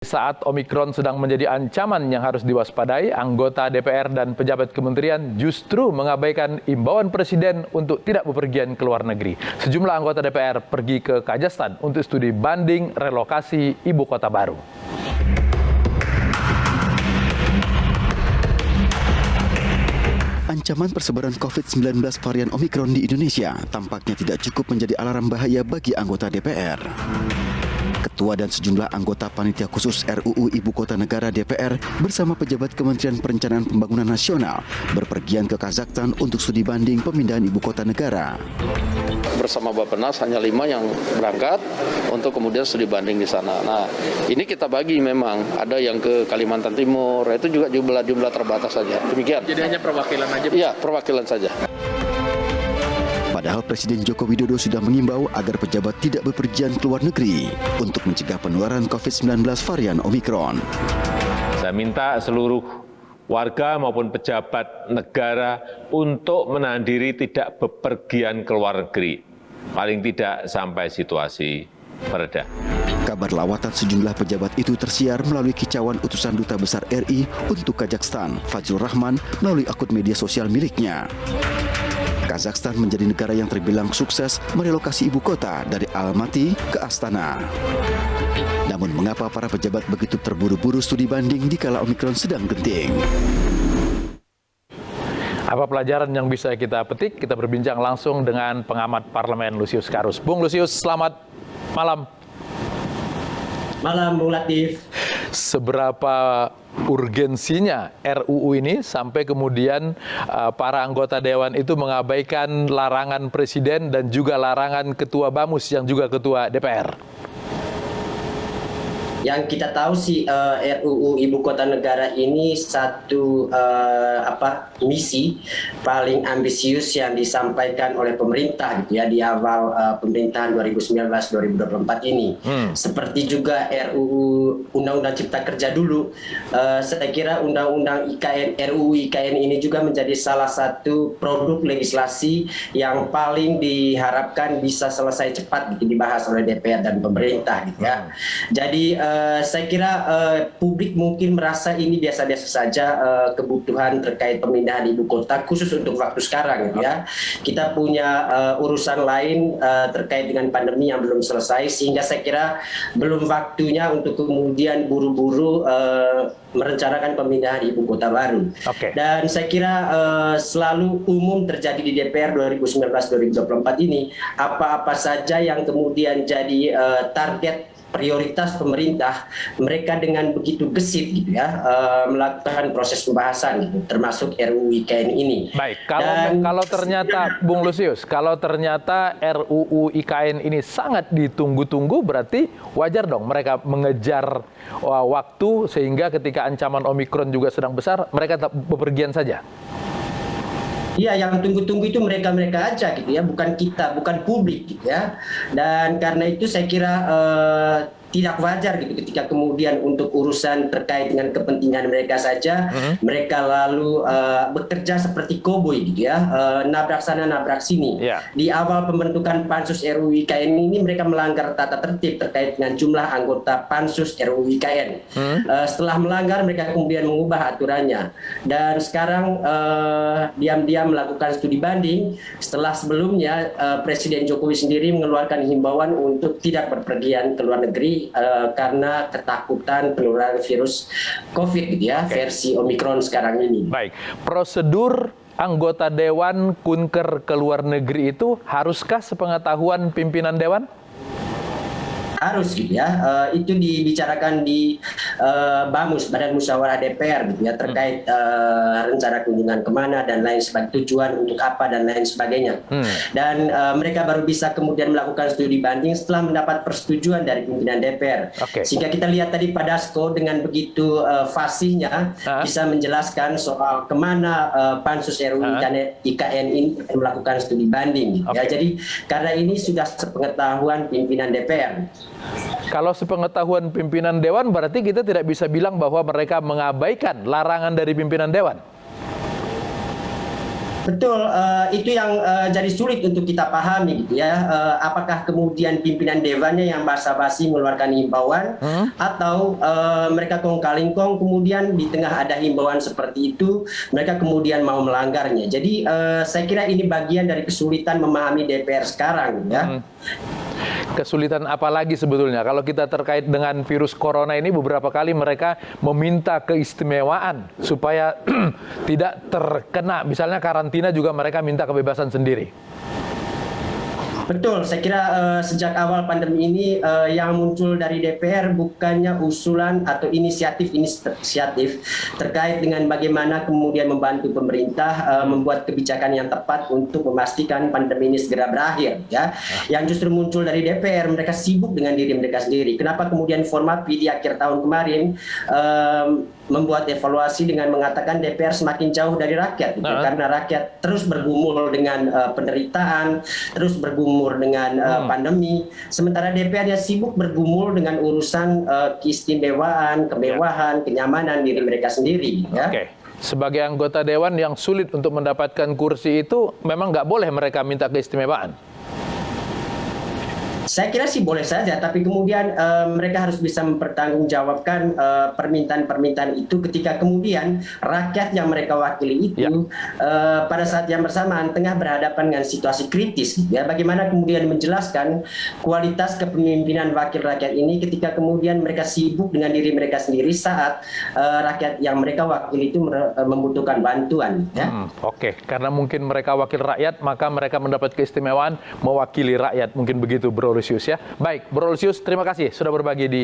Saat Omikron sedang menjadi ancaman yang harus diwaspadai, anggota DPR dan pejabat kementerian justru mengabaikan imbauan Presiden untuk tidak bepergian ke luar negeri. Sejumlah anggota DPR pergi ke Kazakhstan untuk studi banding relokasi ibu kota baru. Ancaman persebaran COVID-19 varian Omikron di Indonesia tampaknya tidak cukup menjadi alarm bahaya bagi anggota DPR. Ketua dan sejumlah anggota Panitia Khusus RUU Ibu Kota Negara DPR bersama pejabat Kementerian Perencanaan Pembangunan Nasional berpergian ke Kazakhstan untuk studi banding pemindahan ibu kota negara. Bersama Bappenas hanya 5 yang berangkat untuk kemudian studi banding di sana. Nah, ini kita bagi memang, ada yang ke Kalimantan Timur, itu juga jumlah terbatas saja. Demikian. Jadi hanya perwakilan aja? Iya, perwakilan saja. Padahal Presiden Joko Widodo sudah mengimbau agar pejabat tidak bepergian ke luar negeri untuk mencegah penularan COVID-19 varian Omikron. Saya minta seluruh warga maupun pejabat negara untuk menahan diri tidak bepergian ke luar negeri. Paling tidak sampai situasi mereda. Kabar lawatan sejumlah pejabat itu tersiar melalui kicauan utusan Duta Besar RI untuk Kazakhstan, Fazlur Rahman, melalui akun media sosial miliknya. Kazakhstan menjadi negara yang terbilang sukses merelokasi ibu kota dari Almaty ke Astana. Namun mengapa para pejabat begitu terburu-buru studi banding dikala Omikron sedang genting? Apa pelajaran yang bisa kita petik? Kita berbincang langsung dengan pengamat parlemen Lusius Karus. Bung Lusius, selamat malam. Malam, Bung Latif. Seberapa urgensinya RUU ini sampai kemudian para anggota Dewan itu mengabaikan larangan Presiden dan juga larangan Ketua Bamus yang juga Ketua DPR? Yang kita tahu sih RUU Ibu Kota Negara ini satu misi paling ambisius yang disampaikan oleh pemerintah gitu ya di awal pemerintahan 2019-2024 ini. Seperti juga RUU Undang-Undang Cipta Kerja dulu, saya kira Undang-Undang RUU IKN ini juga menjadi salah satu produk legislasi yang paling diharapkan bisa selesai cepat gitu dibahas oleh DPR dan pemerintah gitu ya. Jadi saya kira publik mungkin merasa ini biasa-biasa saja kebutuhan terkait pemindahan ibu kota khusus untuk waktu sekarang gitu ya. Kita punya urusan lain terkait dengan pandemi yang belum selesai sehingga saya kira belum waktunya untuk kemudian buru-buru merencanakan pemindahan ibu kota baru. Okay. Dan saya kira selalu umum terjadi di DPR 2019-2024 ini apa-apa saja yang kemudian jadi target prioritas pemerintah, mereka dengan begitu gesit gitu ya melakukan proses pembahasan gitu, termasuk RUU IKN ini. Baik, kalau ternyata Bung Lusius, kalau ternyata RUU IKN ini sangat ditunggu-tunggu, berarti wajar dong mereka mengejar waktu sehingga ketika ancaman Omikron juga sedang besar, mereka tetap bepergian saja. Iya, yang tunggu-tunggu itu mereka-mereka aja gitu ya, bukan kita, bukan publik gitu ya. Dan karena itu saya kira tidak wajar gitu ketika kemudian untuk urusan terkait dengan kepentingan mereka saja mereka lalu bekerja seperti koboi gitu ya, nabrak sana nabrak sini. Di awal pembentukan pansus RUU IKN ini mereka melanggar tata tertib terkait dengan jumlah anggota pansus RUU IKN. Setelah melanggar mereka kemudian mengubah aturannya dan sekarang diam-diam melakukan studi banding setelah sebelumnya Presiden Jokowi sendiri mengeluarkan himbauan untuk tidak berpergian ke luar negeri karena ketakutan penularan virus COVID gitu ya, versi Omikron sekarang ini. Baik, prosedur anggota Dewan kunker ke luar negeri itu haruskah sepengetahuan pimpinan Dewan? Harus gitu ya, itu dibicarakan di BAMUS, Badan Musyawarah DPR gitu ya, terkait rencana kunjungan kemana dan lain sebagainya, tujuan untuk apa dan lain sebagainya. Dan mereka baru bisa kemudian melakukan studi banding setelah mendapat persetujuan dari pimpinan DPR. Sehingga kita lihat tadi Pak Dasko dengan begitu fasihnya bisa menjelaskan soal kemana pansus RUU IKN ini melakukan studi banding gitu ya. Jadi karena ini sudah sepengetahuan pimpinan DPR. Kalau sepengetahuan pimpinan Dewan, berarti kita tidak bisa bilang bahwa mereka mengabaikan larangan dari pimpinan Dewan. Betul, itu yang jadi sulit untuk kita pahami gitu ya. Apakah kemudian pimpinan dewannya yang basa-basi mengeluarkan himbauan atau mereka kong-kalingkong kemudian di tengah ada himbauan seperti itu mereka kemudian mau melanggarnya. Jadi saya kira ini bagian dari kesulitan memahami DPR sekarang ya. Kesulitan apa lagi sebetulnya? Kalau kita terkait dengan virus corona ini, beberapa kali mereka meminta keistimewaan supaya tidak terkena, misalnya karantina juga mereka minta kebebasan sendiri. Betul, saya kira sejak awal pandemi ini yang muncul dari DPR bukannya usulan atau inisiatif terkait dengan bagaimana kemudian membantu pemerintah membuat kebijakan yang tepat untuk memastikan pandemi ini segera berakhir. Ya, yang justru muncul dari DPR, mereka sibuk dengan diri mereka sendiri. Kenapa kemudian Formapi di akhir tahun kemarin membuat evaluasi dengan mengatakan DPR semakin jauh dari rakyat, gitu. Karena rakyat terus bergumul dengan penderitaan, terus bergumul dengan pandemi, sementara DPR yang sibuk bergumul dengan urusan keistimewaan, kemewahan, kenyamanan diri mereka sendiri. Ya. Oke. Sebagai anggota dewan yang sulit untuk mendapatkan kursi itu, memang nggak boleh mereka minta keistimewaan? Saya kira sih boleh saja, tapi kemudian mereka harus bisa mempertanggungjawabkan permintaan-permintaan itu ketika kemudian rakyat yang mereka wakili itu pada saat yang bersamaan tengah berhadapan dengan situasi kritis. Ya, bagaimana kemudian menjelaskan kualitas kepemimpinan wakil rakyat ini ketika kemudian mereka sibuk dengan diri mereka sendiri saat rakyat yang mereka wakili itu membutuhkan bantuan. Ya. Oke, karena mungkin mereka wakil rakyat, maka mereka mendapat keistimewaan mewakili rakyat. Mungkin begitu, Bro Lusius ya. Baik, Bro Lusius, terima kasih sudah berbagi di